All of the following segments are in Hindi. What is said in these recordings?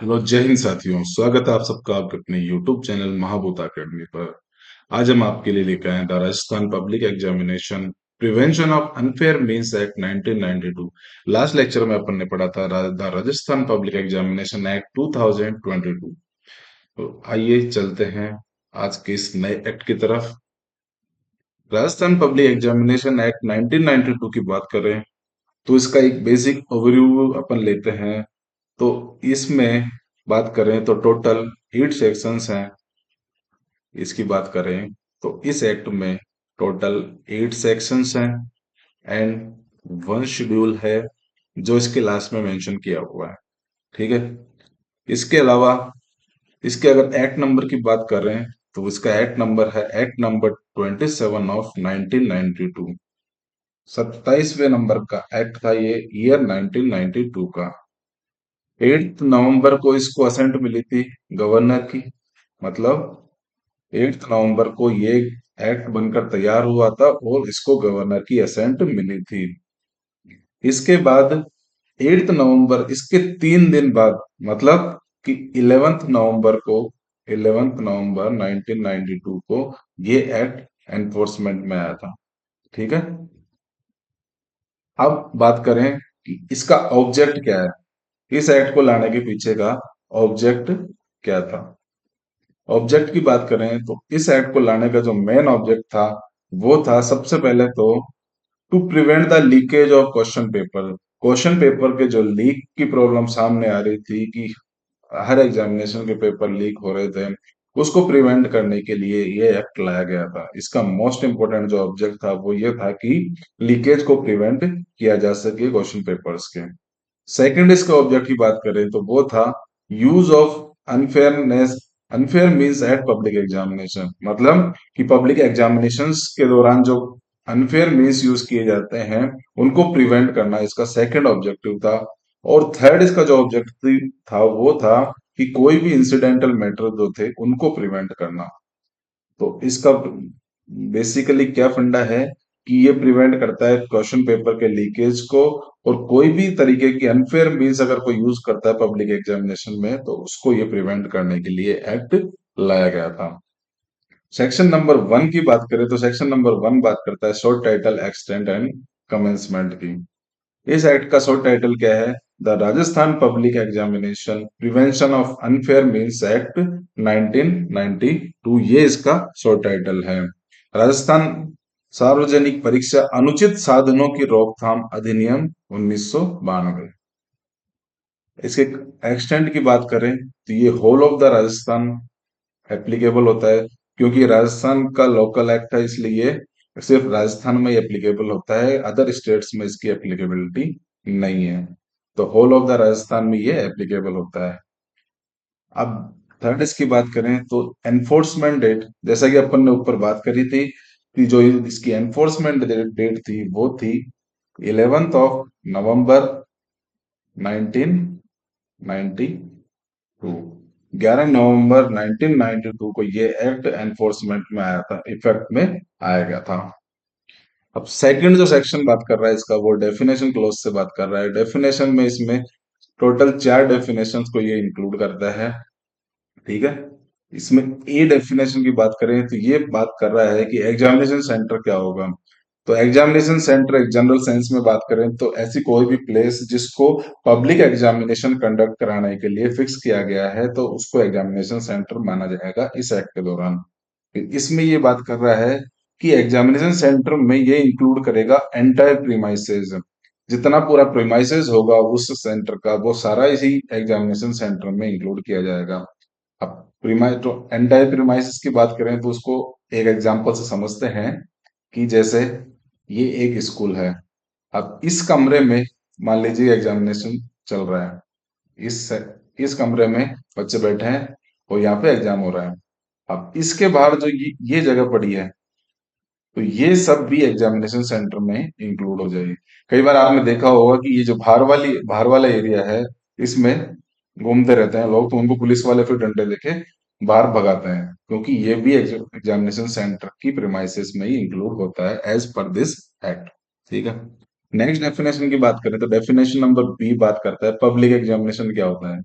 हेलो, जय हिंद साथियों। स्वागत है आप सबका आपके अपने यूट्यूब चैनल महाभूत अकेडमी पर। आज हम आपके लिए लेकर आए the Rajasthan public examination prevention of unfair means act 1992। Last lecture में अपन ने पढ़ा था the Rajasthan public examination act 2022। तो आइए चलते हैं आज के इस नए एक्ट की तरफ। राजस्थान पब्लिक एग्जामिनेशन एक्ट 1992 की बात करें तो इसका एक बेसिक ओवरव्यू अपन लेते हैं। तो इसमें बात करें तो टोटल 8 सेक्शंस हैं। इसकी बात करें तो इस एक्ट में टोटल 8 सेक्शंस हैं एंड वन शेड्यूल है जो इसके लास्ट में मेंशन किया हुआ है। ठीक है। इसके अलावा इसके अगर एक्ट नंबर की बात करें तो इसका एक्ट नंबर है एक्ट नंबर 27 ऑफ 1992। 27वें नंबर का एक्ट था ये, ईयर 1992 का। 8 नवंबर को इसको असेंट मिली थी गवर्नर की। मतलब 8 नवंबर को ये एक्ट बनकर तैयार हुआ था और इसको गवर्नर की असेंट मिली थी। इसके बाद 8 नवंबर, इसके 3 दिन बाद, मतलब कि 11th नवंबर 1992 को ये एक्ट एनफोर्समेंट में आया था। ठीक है। अब बात करें कि इसका ऑब्जेक्ट क्या है, इस एक्ट को लाने के पीछे का ऑब्जेक्ट क्या था। ऑब्जेक्ट की बात करें तो इस एक्ट को लाने का जो मेन ऑब्जेक्ट था वो था सबसे पहले तो to prevent the leakage of question paper. Question paper के जो लीक की प्रॉब्लम सामने आ रही थी कि हर एग्जामिनेशन के पेपर लीक हो रहे थे, उसको प्रिवेंट करने के लिए ये एक्ट लाया गया था। इसका मोस्ट इंपोर्टेंट जो ऑब्जेक्ट था वो ये था कि लीकेज को प्रिवेंट किया जा सके क्वेश्चन पेपर्स के। सेकंड इसका ऑब्जेक्ट की बात करें तो वो था use of unfairness. Unfair means eight public examination, मतलब कि पब्लिक एग्जामिनेशंस के दौरान जो अनफेयर मीन्स यूज किए जाते हैं उनको प्रिवेंट करना इसका सेकंड ऑब्जेक्टिव था। और थर्ड इसका जो ऑब्जेक्टिव था वो था कि कोई भी इंसिडेंटल मैटर जो थे उनको प्रिवेंट करना। तो इसका बेसिकली क्या फंडा है कि ये प्रिवेंट करता है क्वेश्चन पेपर के लीकेज को, और कोई भी तरीके की अनफेयर मीन्स अगर कोई यूज करता है पब्लिक एग्जामिनेशन में तो उसको ये प्रिवेंट करने के लिए एक्ट लाया गया था। सेक्शन नंबर 1 की बात करें तो सेक्शन नंबर 1 बात करता है short title extent and commencement की। इस एक्ट का शॉर्ट टाइटल क्या है? The Rajasthan public examination prevention of unfair means act 1992, ये इसका शॉर्ट टाइटल है। राजस्थान सार्वजनिक परीक्षा अनुचित साधनों की रोकथाम अधिनियम 1992। इसके एक्सटेंट की बात करें तो ये whole of the Rajasthan applicable होता है, क्योंकि राजस्थान का लोकल एक्ट है इसलिए सिर्फ राजस्थान में एप्लीकेबल होता है, अदर स्टेट्स में इसकी एप्लीकेबिलिटी नहीं है। तो होल ऑफ द राजस्थान में ये एप्लीकेबल होता है। अब थर्ड इसकी बात करें तो एनफोर्समेंट डेट, जैसा कि अपन ने ऊपर बात करी थी कि जो इसकी एनफोर्समेंट डेट थी वो थी 11th नवंबर 1992। 11 नवंबर 1992 को ये एक्ट एनफोर्समेंट में आया था, इफेक्ट में आया गया था। अब सेकंड जो सेक्शन बात कर रहा है इसका, वो डेफिनेशन क्लॉज से बात कर रहा है। डेफिनेशन में इसमें टोटल 4 डेफिनेशंस को ये इंक्लूड करता है। ठीक है। इसमें ए डेफिनेशन की बात करें तो ये बात कर रहा है कि एग्जामिनेशन सेंटर क्या होगा। तो एग्जामिनेशन सेंटर एक जनरल सेंस में बात करें तो ऐसी कोई भी प्लेस जिसको पब्लिक एग्जामिनेशन कंडक्ट कराने के लिए फिक्स किया गया है तो उसको एग्जामिनेशन सेंटर माना जाएगा इस एक्ट के दौरान। इसमें ये बात कर रहा है कि एग्जामिनेशन सेंटर में ये इंक्लूड करेगा एंटायर प्रीमाइसेस। जितना पूरा प्रीमाइसेस होगा उस सेंटर का वो सारा इसी एग्जामिनेशन सेंटर में इंक्लूड किया जाएगा। अब प्रीमाइस तो एंटायर प्रीमाइसेस की बात करें तो उसको एक एग्जांपल से समझते हैं कि जैसे ये एक स्कूल है। अब इस कमरे में मान लीजिए एग्जामिनेशन चल रहा है। इस इस कमरे में बच्चे बैठे हैं और यहाँ पे एग्जाम हो रहा है। अब इसके बाहर जो ये जगह पड़ी है तो ये सब भी एग्जामिनेशन सेंटर में इंक्लूड हो जाएगी। कई बार आपने देखा होगा कि ये जो बाहर वाला एरिया है इसमें घूमते रहते हैं लोग, तो उनको पुलिस वाले फिर डंडे लेके बाहर भगाते हैं, क्योंकि ये भी एग्जामिनेशन सेंटर की प्रीमाइसेस में ही इंक्लूड होता है एज पर दिस एक्ट। ठीक है। नेक्स्ट डेफिनेशन की बात करें तो डेफिनेशन नंबर बी बात करता है पब्लिक एग्जामिनेशन क्या होता है।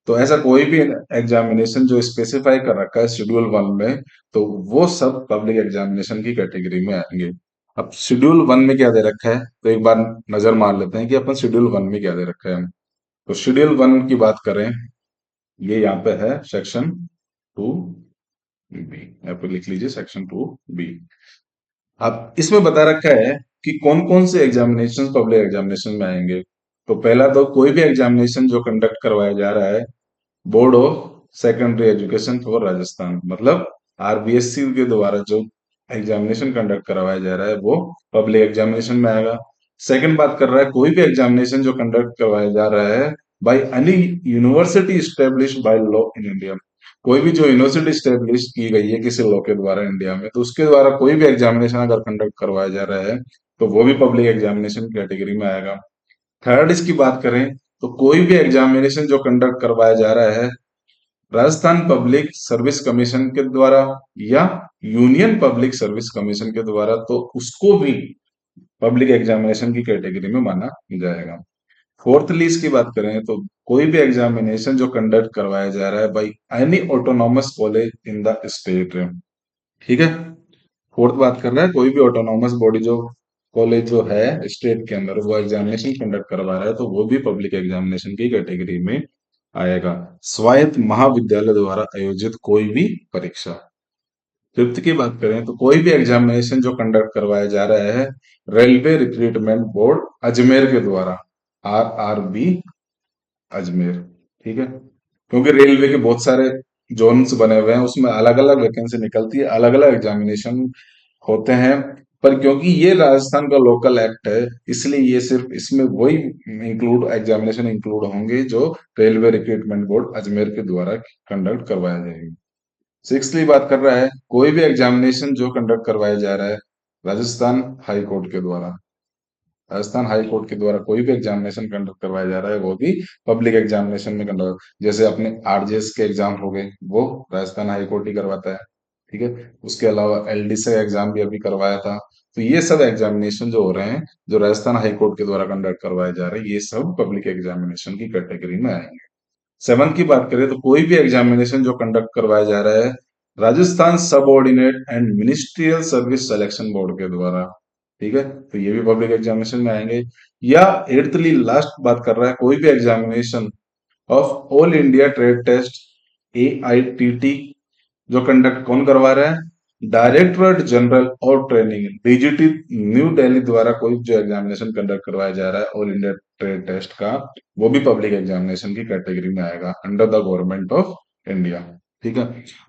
तो ऐसा कोई भी एग्जामिनेशन जो स्पेसिफाई कर रखा है शेड्यूल 1 में, तो वो सब पब्लिक एग्जामिनेशन की कैटेगरी में आएंगे। अब शेड्यूल 1 में क्या दे रखा है, तो एक बार नजर मार लेते हैं कि अपन शेड्यूल 1 में क्या दे रखा है। तो शेड्यूल 1 की बात करें, ये यहाँ पे है सेक्शन 2 बी, यहाँ पे लिख लीजिए सेक्शन 2 बी। अब इसमें बता रखा है कि कौन कौन से एग्जामिनेशन पब्लिक एग्जामिनेशन में आएंगे। तो पहला, तो कोई भी एग्जामिनेशन जो कंडक्ट करवाया जा रहा है board of secondary education for Rajasthan, मतलब आरबीएससी के द्वारा जो एग्जामिनेशन कंडक्ट करवाया जा रहा है वो पब्लिक एग्जामिनेशन में आएगा। सेकंड बात कर रहा है, कोई भी एग्जामिनेशन जो कंडक्ट करवाया जा रहा है by any university establish by law in India, कोई भी जो यूनिवर्सिटी स्टेब्लिश की गई है किसी लॉ के द्वारा इंडिया में, तो उसके द्वारा कोई भी एग्जामिनेशन अगर कंडक्ट करवाया जा रहा है तो वो भी पब्लिक एग्जामिनेशन कैटेगरी में आएगा। थर्ड, इसकी बात करें तो कोई भी एग्जामिनेशन जो कंडक्ट करवाया जा रहा है राजस्थान पब्लिक सर्विस कमीशन के द्वारा या यूनियन पब्लिक सर्विस कमीशन के द्वारा, तो उसको भी पब्लिक एग्जामिनेशन की कैटेगरी में माना जाएगा। फोर्थली इसकी बात करें तो कोई भी एग्जामिनेशन जो कंडक्ट करवाया जा रहा है by any autonomous college in the state, ठीक है। फोर्थ बात कर रहा है, कोई भी ऑटोनॉमस बॉडी जो कॉलेज जो है स्टेट के अंदर वो एग्जामिनेशन कंडक्ट करवा रहा है तो वो भी पब्लिक एग्जामिनेशन की कैटेगरी में आएगा। स्वायत्त महाविद्यालय द्वारा आयोजित कोई भी परीक्षा। फिफ्थ की बात करें तो कोई भी एग्जामिनेशन जो कंडक्ट करवाया जा रहा है रेलवे रिक्रूटमेंट बोर्ड अजमेर के द्वारा, RRB अजमेर, ठीक है। क्योंकि रेलवे के बहुत सारे जोन्स बने हुए हैं, उसमें अलग अलग वैकेंसी निकलती है, अलग अलग एग्जामिनेशन होते हैं, पर क्योंकि ये राजस्थान का लोकल एक्ट है इसलिए ये सिर्फ इसमें वही इंक्लूड एग्जामिनेशन इंक्लूड होंगे जो रेलवे रिक्रूटमेंट बोर्ड अजमेर के द्वारा कंडक्ट करवाया जाएगा। सिक्सथली बात कर रहा है, कोई भी एग्जामिनेशन जो कंडक्ट करवाया जा रहा है राजस्थान हाई कोर्ट के द्वारा, राजस्थान हाई कोर्ट के द्वारा कोई भी एग्जामिनेशन कंडक्ट करवाया जा रहा है वो भी पब्लिक एग्जामिनेशन में कंडक्ट, जैसे अपने आरजेएस के एग्जाम हो गए वो राजस्थान हाई कोर्ट ही करवाता है, ठीक है। उसके अलावा एलडीसी का एग्जाम भी अभी करवाया था। तो ये सब एग्जामिनेशन जो हो रहे हैं जो राजस्थान हाई कोर्ट के द्वारा कंडक्ट करवाए जा रहे हैं ये सब पब्लिक एग्जामिनेशन की कैटेगरी में आएंगे। सेवन की बात करें तो कोई भी एग्जामिनेशन जो कंडक्ट करवाया जा रहा है राजस्थान सब ordinate and ministerial service selection board के द्वारा, ठीक है, तो ये भी पब्लिक एग्जामिनेशन में आएंगे। या एट्थली लास्ट बात कर रहा है, कोई भी examination of all India trade test AITT जो कंडक्ट कौन करवा रहा है, डायरेक्टरेट जनरल और ट्रेनिंग डीजीटी न्यू दिल्ली द्वारा कोई जो एग्जामिनेशन कंडक्ट करवाया जा रहा है ऑल इंडिया ट्रेड टेस्ट का, वो भी पब्लिक एग्जामिनेशन की कैटेगरी में आएगा under the government of India, ठीक है।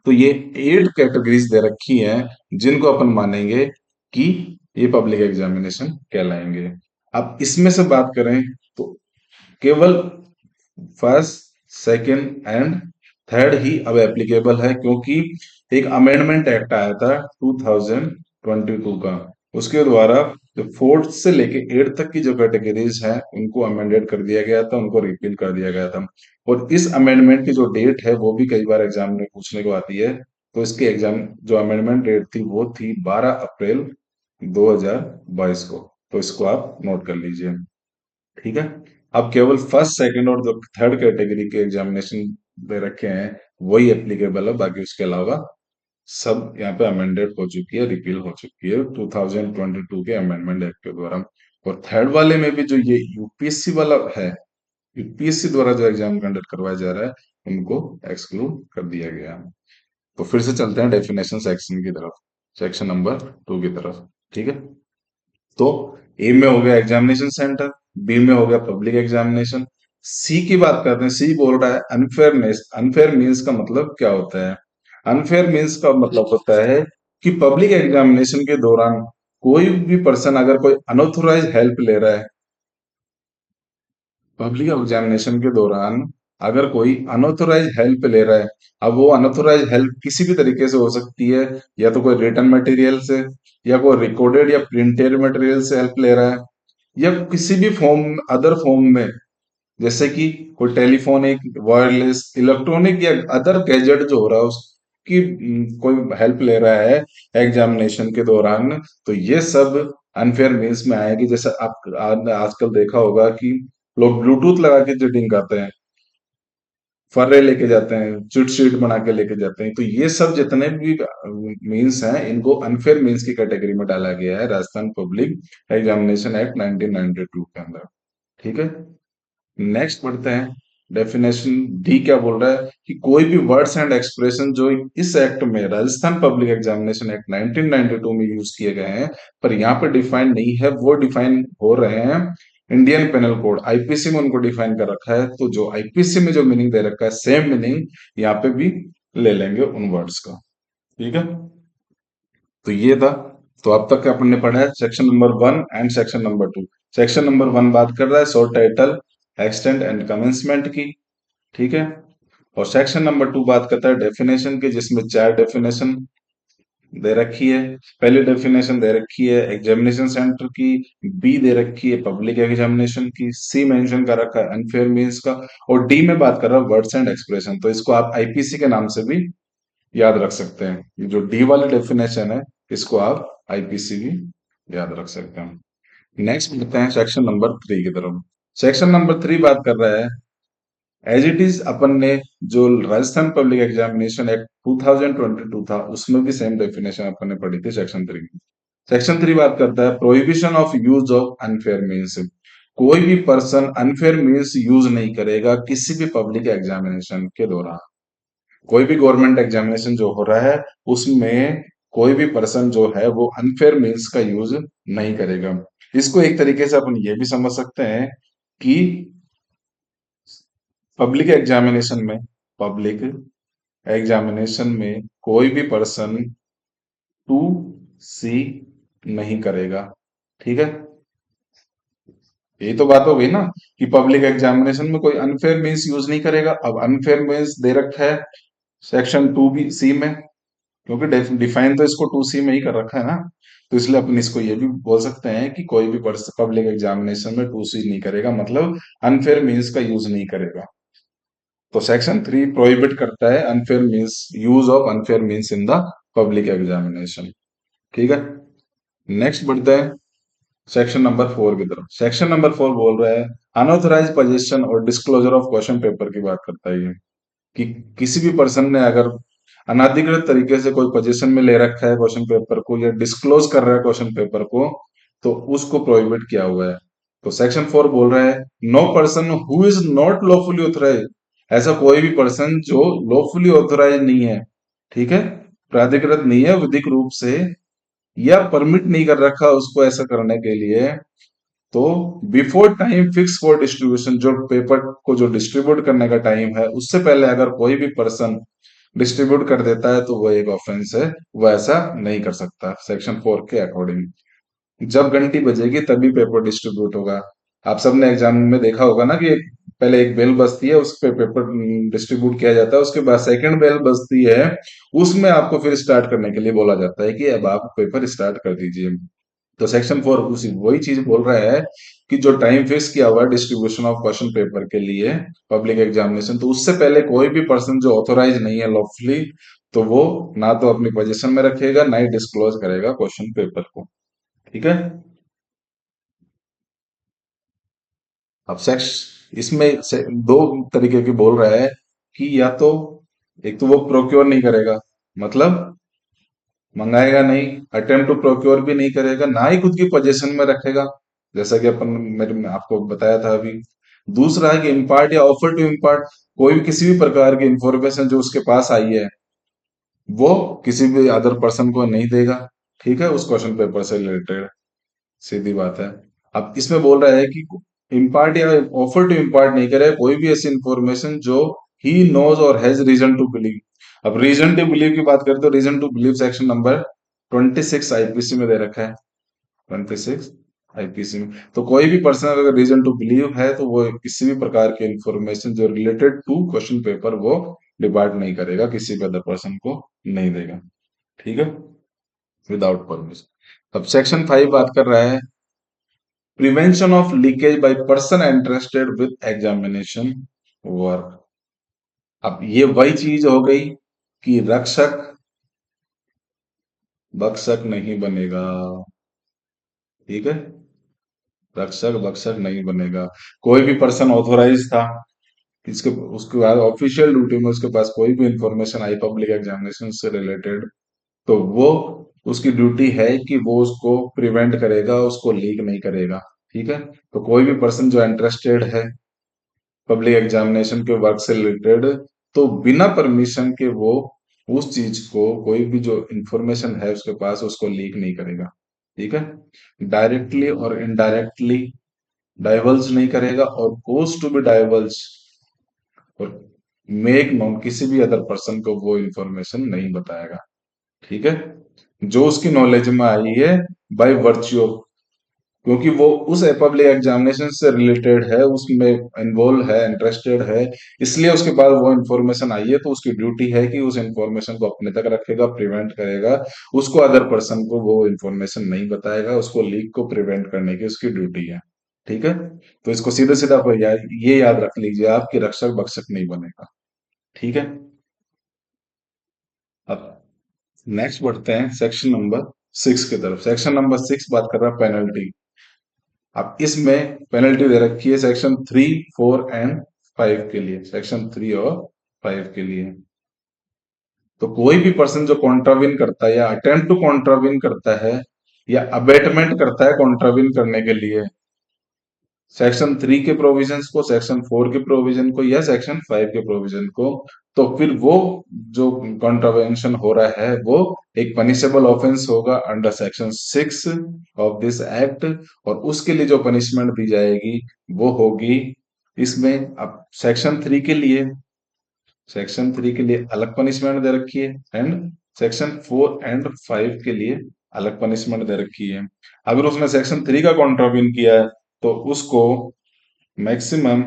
तो ये 8 कैटेगरीज दे रखी हैं जिनको अपन मानेंगे कि ये पब्लिक एग्जामिनेशन कहलाएंगे। अब इसमें से बात करें तो केवल फर्स्ट, सेकंड एंड थर्ड ही अब एप्लीकेबल है, क्योंकि एक अमेंडमेंट एक्ट आया था 2022 का, उसके द्वारा जो फोर्थ से लेके एट तक की जो कैटेगरीज हैं उनको अमेंडेड कर दिया गया था, उनको रिपील कर दिया गया था। और इस अमेंडमेंट की जो डेट है वो भी कई बार एग्जाम में पूछने को आती है। तो इसके एग्जाम जो अमेंडमेंट डेट थी वो थी 12 अप्रैल 2022 को, तो इसको आप नोट कर लीजिए, ठीक है। अब केवल फर्स्ट, सेकंड और जो थर्ड कैटेगरी के एग्जामिनेशन दे रखे हैं वही एप्लीकेबल है, बाकी उसके अलावा सब यहाँ पे अमेंडेड हो चुकी है, रिपील हो चुकी है 2022 के अमेंडमेंट एक्ट के द्वारा। और थर्ड वाले में भी जो ये यूपीएससी वाला है, यूपीएससी द्वारा जो एग्जाम कंडक्ट करवाया जा रहा है उनको एक्सक्लूड कर दिया गया है। तो फिर से चलते हैं डेफिनेशन सेक्शन की तरफ, सेक्शन नंबर 2 की तरफ, ठीक है। तो ए में हो गया एग्जामिनेशन सेंटर, बी में हो गया पब्लिक एग्जामिनेशन, सी की बात करते हैं। सी बोल रहा है अनफेयरनेस। अनफेयर मीन्स का मतलब क्या होता है, अनफेयर मीन्स का मतलब होता है कि पब्लिक एग्जामिनेशन के दौरान कोई भी पर्सन अगर कोई अनऑथोराइज हेल्प ले रहा है, पब्लिक एग्जामिनेशन के दौरान अगर कोई अनऑथोराइज हेल्प ले रहा है, अब वो अनऑथोराइज हेल्प किसी भी तरीके से हो सकती है, या तो कोई रिटर्न मटेरियल से, या कोई रिकॉर्डेड या प्रिंटेड मटेरियल से हेल्प ले रहा है, या किसी भी फॉर्म अदर फॉर्म में, जैसे कि कोई टेलीफोनिक, वायरलेस, इलेक्ट्रॉनिक या अदर गैजेट जो हो रहा है उसकी कोई हेल्प ले रहा है एग्जामिनेशन के दौरान, तो ये सब अनफेयर मीन्स में आएगी। जैसे आप आजकल देखा होगा कि लोग ब्लूटूथ लगा के चीटिंग करते हैं, फर्रे लेके जाते हैं, चिट शीट बना के लेके जाते हैं, तो ये सब जितने भी मीन्स हैं इनको अनफेयर मीन्स की कैटेगरी में डाला गया है राजस्थान पब्लिक एग्जामिनेशन एक्ट 1992 के अंदर। ठीक है, नेक्स्ट पढ़ते हैं। डेफिनेशन डी क्या बोल रहा है कि कोई भी वर्ड्स एंड एक्सप्रेशन जो इस एक्ट में, राजस्थान पब्लिक एग्जामिनेशन एक्ट 1992 में यूज किए गए हैं पर यहाँ पे डिफाइन नहीं है, वो डिफाइन हो रहे हैं इंडियन पेनल कोड आईपीसी में, उनको डिफाइन कर रखा है, तो जो आईपीसी में जो मीनिंग दे रखा है सेम मीनिंग यहाँ पे भी ले लेंगे उन वर्ड्स का। ठीक है, तो ये था। तो अब तक अपन ने पढ़ा है section number 1 and section number 2। Section number 1 बात कर रहा है short title, extent and commencement की। ठीक है, और सेक्शन नंबर 2 बात करता है डेफिनेशन की, जिसमें 4 डेफिनेशन दे रखी है। पहली डेफिनेशन दे रखी है एग्जामिनेशन सेंटर की, बी दे रखी है पब्लिक एग्जामिनेशन की, सी मेंशन कर रखा है अनफेयर मीन्स का, और डी में बात कर रहा है वर्ड्स एंड एक्सप्रेशन। तो इसको आप आईपीसी के नाम से भी याद रख सकते हैं। ये जो डी वाली डेफिनेशन है इसको आप आईपीसी भी याद रख सकते हैं। नेक्स्ट बढ़ते हैं सेक्शन नंबर 3 की तरफ। सेक्शन नंबर 3 बात कर रहा है एज इट इज, अपन ने जो राजस्थान पब्लिक एग्जामिनेशन एक्ट 2022 था उसमें भी सेम डेफिनेशन अपन ने पढ़ी थी सेक्शन 3 में। सेक्शन 3 बात करता है prohibition of use of unfair means. कोई भी पर्सन अनफेयर मीन्स यूज नहीं करेगा किसी भी पब्लिक एग्जामिनेशन के दौरान। कोई भी गवर्नमेंट एग्जामिनेशन जो हो रहा है उसमें कोई भी पर्सन जो है वो अनफेयर मीन्स का यूज नहीं करेगा। इसको एक तरीके से अपन ये भी समझ सकते हैं कि पब्लिक एग्जामिनेशन में पब्लिक एग्जामिनेशन में कोई भी पर्सन टू सी नहीं करेगा। ठीक है, यही तो बात हो गई ना कि पब्लिक एग्जामिनेशन में कोई अनफेयर मीन्स यूज नहीं करेगा। अब अनफेयर मीन्स दे रखा है सेक्शन 2 बी सी में, क्योंकि डिफाइन तो इसको 2 सी में ही कर रखा है ना, तो इसलिए अपन इसको ये भी बोल सकते हैं कि कोई भी पर्सन पब्लिक एग्जामिनेशन में 2 सी नहीं करेगा, मतलब अनफेयर मीन्स का यूज नहीं करेगा। तो सेक्शन 3 प्रोहिबिट करता है unfair means, use of unfair means in the public examination. ठीक है, नेक्स्ट बढ़ते हैं सेक्शन नंबर 4 की तरफ। सेक्शन नंबर 4 बोल रहा है अनऑथराइज पोजीशन और डिस्क्लोजर ऑफ क्वेश्चन पेपर की बात करता है ये, कि किसी भी पर्सन ने अगर अनाधिकृत तरीके से कोई पोजीशन में ले रखा है क्वेश्चन पेपर को या डिस्क्लोज कर रहा है क्वेश्चन पेपर को, तो उसको प्रोहिबिट किया हुआ है। तो सेक्शन 4 बोल रहा है no person who is not lawfully authorise, ऐसा कोई भी पर्सन जो लॉफुली ऑथराइज नहीं है, ठीक है, प्राधिकृत नहीं है विधिक रूप से, या परमिट नहीं कर रखा उसको ऐसा करने के लिए, तो before time fix for distribution, जो पेपर को जो डिस्ट्रीब्यूट करने का टाइम है उससे पहले अगर कोई भी पर्सन डिस्ट्रीब्यूट कर देता है तो वो एक ऑफेंस है, वो ऐसा नहीं कर सकता सेक्शन 4 के अकॉर्डिंग। जब घंटी बजेगी तभी पेपर डिस्ट्रीब्यूट होगा। आप सबने एग्जाम में देखा होगा ना कि पहले एक बेल बजती है, उस पे पेपर डिस्ट्रीब्यूट किया जाता है, उसके बाद सेकंड बेल बजती है, उसमें आपको फिर स्टार्ट करने के लिए बोला जाता है कि अब आप पेपर स्टार्ट कर दीजिए। तो सेक्शन 4 उसी वही चीज बोल रहा है कि जो टाइम फिक्स किया हुआ है डिस्ट्रीब्यूशन ऑफ क्वेश्चन पेपर के लिए पब्लिक एग्जामिनेशन, तो उससे पहले कोई भी पर्सन जो ऑथोराइज नहीं है लॉफुली, तो वो ना तो अपनी पोजीशन में रखेगा ना ही डिस्क्लोज करेगा क्वेश्चन पेपर को। ठीक है, अब सेक्स इसमें दो तरीके की बोल रहा है कि या तो एक तो वो प्रोक्योर नहीं करेगा, मतलब मंगाएगा नहीं, अटेम्प्ट टू प्रोक्योर भी नहीं करेगा, ना ही खुद की पोजीशन में रखेगा, जैसा कि अपन मेरे आपको बताया था अभी। दूसरा है कि इम्पार्ट या ऑफर टू इम्पार्ट, कोई भी किसी भी प्रकार की इंफॉर्मेशन जो उसके पास आई है वो किसी भी अदर पर्सन को नहीं देगा। ठीक है, उस क्वेश्चन पेपर से रिलेटेड, सीधी बात है। अब इसमें बोल रहा है कि इम्पार्ट या ऑफर टू इम्पार्ट नहीं करे कोई भी ऐसी इंफॉर्मेशन जो ही नोज और हैज रीजन टू बिलीव। अब रीजन टू बिलीव की बात करें तो reason to believe section number 26 IPC में दे रखा है, 26 आईपीसी में। तो कोई भी पर्सन अगर रीजन टू बिलीव है तो वो किसी भी प्रकार की इंफॉर्मेशन जो रिलेटेड टू क्वेश्चन पेपर वो डिपार्ट नहीं करेगा, किसी भी अदर पर्सन को नहीं देगा। ठीक है, विदाउट परमिशन। अब सेक्शन 5 बात कर रहा है prevention of leakage by person interested with examination work. अब ये वही चीज हो गई कि रक्षक भक्षक नहीं बनेगा। ठीक है, रक्षक भक्षक नहीं बनेगा। कोई भी पर्सन ऑथोराइज था, इसके उसके बाद ऑफिशियल ड्यूटी में उसके पास कोई भी इंफॉर्मेशन आई पब्लिक एग्जामिनेशन से रिलेटेड, तो वो उसकी ड्यूटी है कि वो उसको प्रिवेंट करेगा, उसको लीक नहीं करेगा। ठीक है। तो कोई भी पर्सन जो इंटरेस्टेड है पब्लिक एग्जामिनेशन के वर्क से रिलेटेड, तो बिना परमिशन के वो उस चीज को, कोई भी जो इंफॉर्मेशन है उसके पास, उसको लीक नहीं करेगा। ठीक है। डायरेक्टली और इनडायरेक्टली डाइवल्ज नहीं करेगा, और गोज टू बी डाइवल्ज और मेक नोन किसी भी अदर पर्सन को वो इंफॉर्मेशन नहीं बताएगा। ठीक है। जो उसकी नॉलेज में आई है बाय वर्च्यू ऑफ, क्योंकि वो उस पब्लिक एग्जामिनेशन से रिलेटेड है, उसमें इन्वॉल्व है, इंटरेस्टेड है, इसलिए उसके पास वो इन्फॉर्मेशन आई है, तो उसकी ड्यूटी है कि उस इन्फॉर्मेशन को अपने तक रखेगा, प्रिवेंट करेगा, उसको अदर पर्सन को वो इन्फॉर्मेशन नहीं बताएगा, उसको लीक को प्रिवेंट करने की उसकी ड्यूटी है। ठीक है। तो इसको सीधे सीधा ये याद रख लीजिए, आपकी रक्षक भक्षक नहीं बनेगा। ठीक है। अब नेक्स्ट बढ़ते हैं सेक्शन नंबर 6 की तरफ। सेक्शन नंबर 6 बात कर रहा है पेनल्टी। अब इसमें पेनल्टी दे रखी है सेक्शन 3, 4 एंड 5 के लिए, सेक्शन 3 और 5 के लिए। तो कोई भी पर्सन जो कॉन्ट्राविन करता है या अटेम्प्ट टू कॉन्ट्राविन करता है या अबेटमेंट करता है कॉन्ट्राविन करने के लिए सेक्शन 3 के प्रोविजंस को, सेक्शन 4 के प्रोविजन को या सेक्शन 5 के प्रोविजन को, तो फिर वो जो कॉन्ट्रावेंशन हो रहा है वो एक पनिशेबल ऑफेंस होगा under section 6 of this act. और उसके लिए जो पनिशमेंट दी जाएगी वो होगी, इसमें अब सेक्शन 3 के लिए अलग पनिशमेंट दे रखी है, एंड सेक्शन 4 एंड 5 के लिए अलग पनिशमेंट दे रखी है। अगर उसने सेक्शन 3 का कॉन्ट्राविन किया है तो उसको मैक्सिमम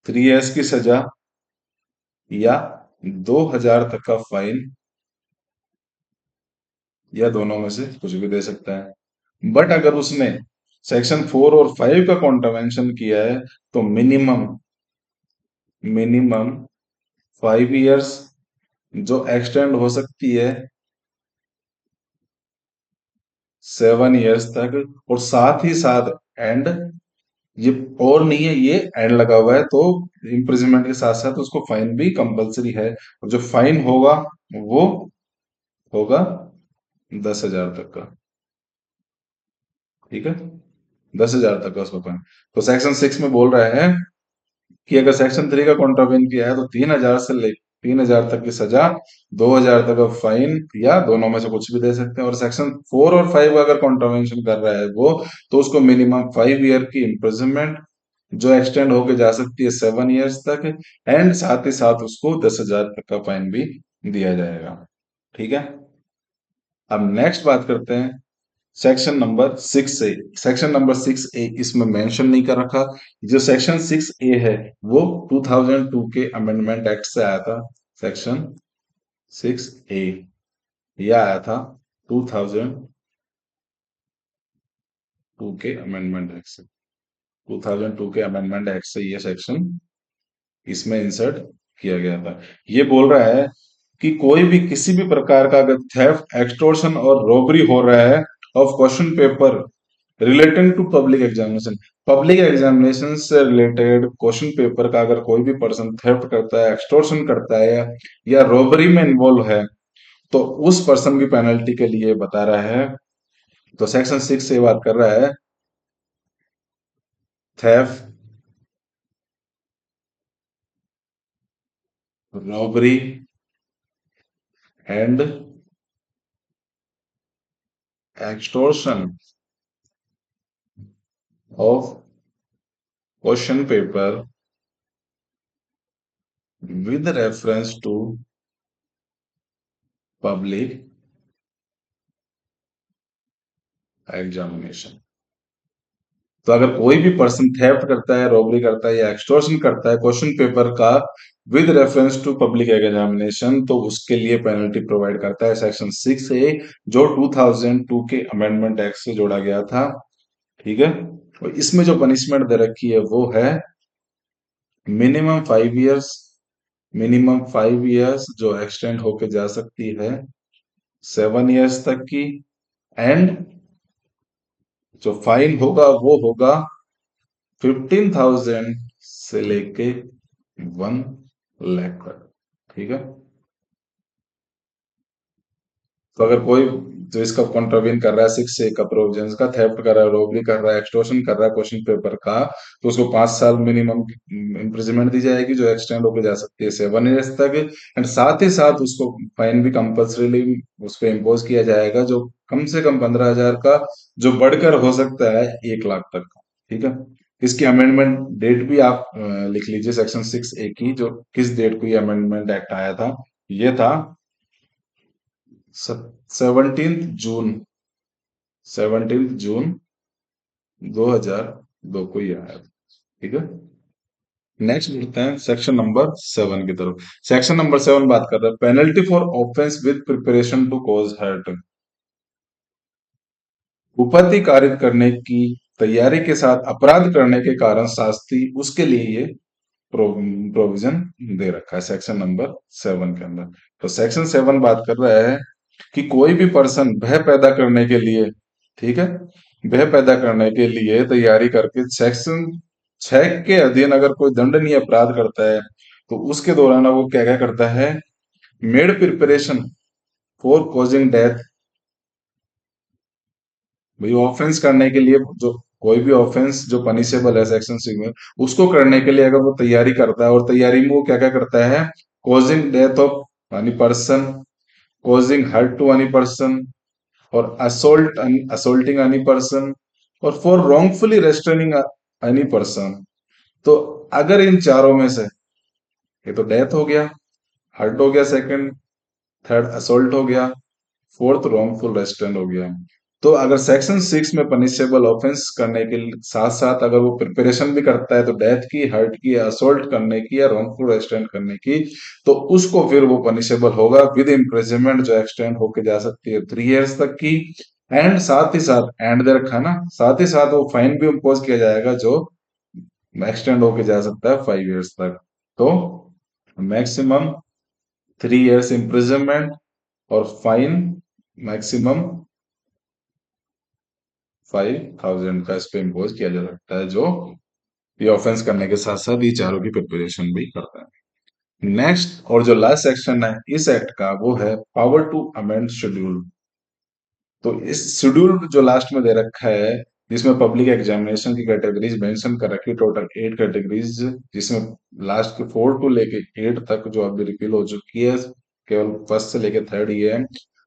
3 years की सजा या 2,000 तक का फाइन, या दोनों में से कुछ भी दे सकता है। बट अगर उसने सेक्शन 4 और 5 का कॉन्ट्रावेंशन किया है तो मिनिमम मिनिमम 5 years, जो एक्सटेंड हो सकती है 7 years तक, और साथ ही साथ एंड, ये और नहीं है, ये एंड लगा हुआ है, तो इम्प्रिजनमेंट के साथ साथ उसको फाइन भी कंपलसरी है, और जो फाइन होगा वो होगा 10,000 तक का। ठीक है। 10,000 तक का उसको फाइन। तो सेक्शन 6 में बोल रहा है कि अगर सेक्शन 3 का कॉन्ट्रावेन किया है तो 3,000 तक की सजा, 2,000 तक का फाइन, या दोनों में से कुछ भी दे सकते हैं। और सेक्शन 4 और 5 का अगर कॉन्ट्रावेंशन कर रहा है वो, तो उसको मिनिमम 5 year की इम्प्रिजनमेंट, जो एक्सटेंड होके जा सकती है 7 years तक, एंड साथ ही साथ उसको 10,000 तक का फाइन भी दिया जाएगा। ठीक है। अब नेक्स्ट बात करते हैं सेक्शन नंबर 6 ए। इसमें मेंशन नहीं कर रखा। जो सेक्शन 6 ए है वो 2002 के अमेंडमेंट एक्ट से आया था। सेक्शन 6 ए यह आया था 2002 के अमेंडमेंट एक्ट से। 2002 के अमेंडमेंट एक्ट से ये सेक्शन इसमें इंसर्ट किया गया था। ये बोल रहा है कि कोई भी किसी भी प्रकार का अगर थेफ्ट, एक्सटॉर्शन और रॉबरी हो रहा है of question paper relating to public examination से रिलेटेड क्वेश्चन पेपर का अगर कोई भी पर्सन थेफ्ट करता है, एक्सटॉर्शन करता है, या रॉबरी में इन्वॉल्व है, तो उस पर्सन की पेनल्टी के लिए बता रहा है। तो सेक्शन 6 से बात कर रहा है theft, robbery and extortion of question paper with reference to public examination. तो अगर कोई भी पर्सन थेफ्ट करता है, रॉबरी करता है या एक्सटॉर्शन करता है क्वेश्चन पेपर का with reference to public examination, तो उसके लिए पेनल्टी प्रोवाइड करता है सेक्शन 6 ए, जो 2002 के अमेंडमेंट एक्ट से जोड़ा गया था। ठीक है। और इसमें जो पनिशमेंट दे रखी है वो है मिनिमम 5 years, जो एक्सटेंड होके जा सकती है 7 years तक की, एंड जो फाइन होगा वो होगा 15,000 से लेके 1 लाख तक। ठीक है। तो अगर कोई जो इसका कॉन्ट्रावीन कर रहा है 6 का प्रोविजंस का, थेफ्ट कर रहा है, रॉबरी कर रहा है, एक्सटॉर्शन कर रहा है क्वेश्चन पेपर का, तो उसको 5 साल मिनिमम इम्प्रिजनमेंट दी जाएगी, जो एक्सटेंड होकर जा सकती है 7 ईयर्स तक। एंड साथ ही साथ उसको फाइन भी कंपल्सरीली उस पर इम्पोज किया जाएगा, जो कम से कम 15,000 का, जो बढ़कर हो सकता है 1 लाख तक का। ठीक है। इसकी अमेंडमेंट डेट भी आप लिख लीजिए, सेक्शन 6A की, जो किस डेट को ये अमेंडमेंट एक्ट आया था, ये था 17 जून, 17 जून 2002 को ये आया था। ठीक है। नेक्स्ट बढ़ते हैं सेक्शन नंबर 7 की तरफ। सेक्शन नंबर 7 बात कर रहा है penalty for offense with preparation to cause hurt. उपपत्ति कारित करने की तैयारी के साथ अपराध करने के कारण शास्ति, उसके लिए ये प्रोविजन दे रखा है सेक्शन नंबर 7 के अंदर। तो सेक्शन 7 बात कर रहा है कि कोई भी पर्सन भय पैदा करने के लिए, ठीक है, भय पैदा करने के लिए तैयारी करके सेक्शन 6 के अधीन अगर कोई दंडनीय अपराध करता है, तो उसके दौरान वो क्या क्या करता है, made preparation for causing death. भाई ऑफेंस करने के लिए, जो कोई भी ऑफेंस जो पनिशेबल है सेक्शन 6 में, उसको करने के लिए अगर वो तैयारी करता है, और तैयारी में वो क्या क्या करता है, causing death of any person, causing hurt to any person, और असोल्टिंग एनी पर्सन, और for wrongfully restraining any person. तो अगर इन चारों में से, ये तो डेथ हो गया, हर्ट हो गया सेकंड, थर्ड असोल्ट हो गया, फोर्थ रॉन्गफुल रेस्ट्रेंट हो गया। तो अगर सेक्शन 6 में पनिशेबल ऑफेंस करने के साथ साथ अगर वो प्रिपरेशन भी करता है, तो डेथ की, हर्ट की, असोल्ट करने की, या रॉन्गफुल रेस्ट्रेंट करने की, तो उसको फिर वो पनिशेबल होगा विद इम्प्रिजनमेंट, जो एक्सटेंड होके जा सकती है 3 इयर्स तक की। एंड साथ ही साथ, एंड दे रखा ना, साथ ही साथ वो फाइन भी इम्पोज किया जाएगा, जो एक्सटेंड होके जा सकता है 5 इयर्स तक। तो मैक्सिमम 3 इयर्स इम्प्रिजनमेंट, और फाइन मैक्सिमम 5,000 का इस पे इम्पोज किया जा सकता है, जो ये ऑफेंस करने के साथ साथ ये चारों की प्रिपरेशन भी करता है। नेक्स्ट और जो लास्ट सेक्शन है इस एक्ट का, वो है पावर टू अमेंड शेड्यूल। तो इस शेड्यूल जो लास्ट में दे रखा है, जिसमें पब्लिक एग्जामिनेशन की कैटेगरीज मेंशन कर रखी है, टोटल 8 कैटेगरीज, जिसमें लास्ट के 4 to लेके 8 तक जो अभी रिपील हो चुकी है, केवल फर्स्ट से लेके थर्ड ये है।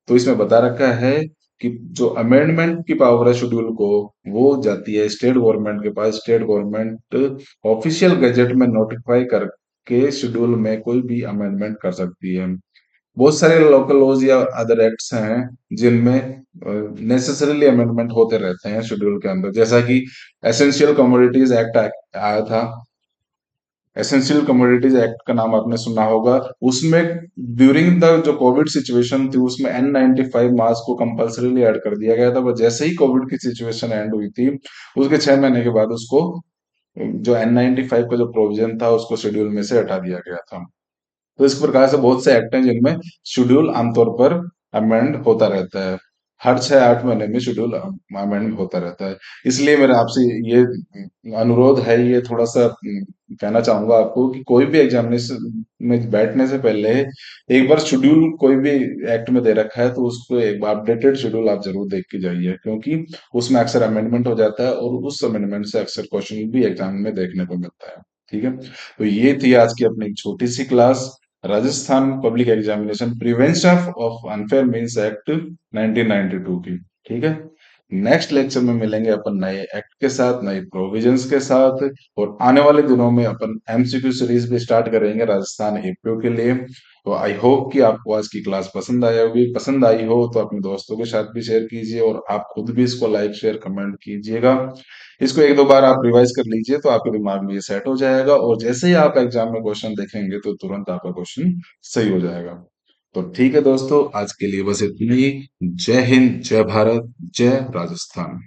तो इसमें बता रखा है कि जो अमेंडमेंट की पावर है शेड्यूल को, वो जाती है स्टेट गवर्नमेंट के पास। स्टेट गवर्नमेंट ऑफिशियल गजेट में नोटिफाई करके शेड्यूल में कोई भी अमेंडमेंट कर सकती है। बहुत सारे लोकल लॉज या अदर एक्ट्स हैं जिनमें नेसेसरीली अमेंडमेंट होते रहते हैं शेड्यूल के अंदर, जैसा कि एसेंशियल कमोडिटीज एक्ट आया था। एसेंशियल कमोडिटीज एक्ट का नाम आपने सुना होगा। उसमें ड्यूरिंग द जो कोविड सिचुएशन थी, उसमें N95 मास्क को कंपल्सरीली ऐड कर दिया गया था, पर जैसे ही कोविड की सिचुएशन एंड हुई थी, उसके 6 महीने के बाद उसको, जो N95 का जो प्रोविजन था, उसको शेड्यूल में से हटा दिया गया था। तो इस प्रकार से बहुत से एक्ट हैं जिनमें शेड्यूल आमतौर पर अमेंड होता रहता है। हर 6-8 महीने में शेड्यूल अमेंड होता रहता है। इसलिए मेरा आपसे ये अनुरोध है, ये थोड़ा सा कहना चाहूंगा आपको, कि कोई भी एग्जामिनेशन में बैठने से पहले एक बार शेड्यूल कोई भी एक्ट में दे रखा है, तो उसको एक बार अपडेटेड शेड्यूल आप जरूर देख के जाइए, क्योंकि उसमें अक्सर अमेंडमेंट हो जाता है, और उस अमेंडमेंट से अक्सर क्वेश्चन भी एग्जाम में देखने को मिलता है। ठीक है। तो ये थी आज की अपनी एक छोटी सी class, Rajasthan public examination prevention of unfair means act 1992 की। ठीक है। नेक्स्ट लेक्चर में मिलेंगे अपन नए एक्ट के साथ, नए प्रोविजंस के साथ, और आने वाले दिनों में अपन एमसीक्यू सीरीज भी स्टार्ट करेंगे राजस्थान एपीओ के लिए। तो आई होप कि आपको आज की क्लास पसंद आया होगी। पसंद आई हो तो अपने दोस्तों के साथ भी शेयर कीजिए, और आप खुद भी इसको लाइक शेयर कमेंट कीजिएगा। इसको 1-2 बार आप रिवाइज कर लीजिए, तो आपके दिमाग में ये सेट हो जाएगा, और जैसे ही आप एग्जाम में क्वेश्चन देखेंगे, तो तुरंत आपका क्वेश्चन सही हो जाएगा। तो ठीक है दोस्तों, आज के लिए बस इतना ही। जय हिंद, जय भारत, जय राजस्थान।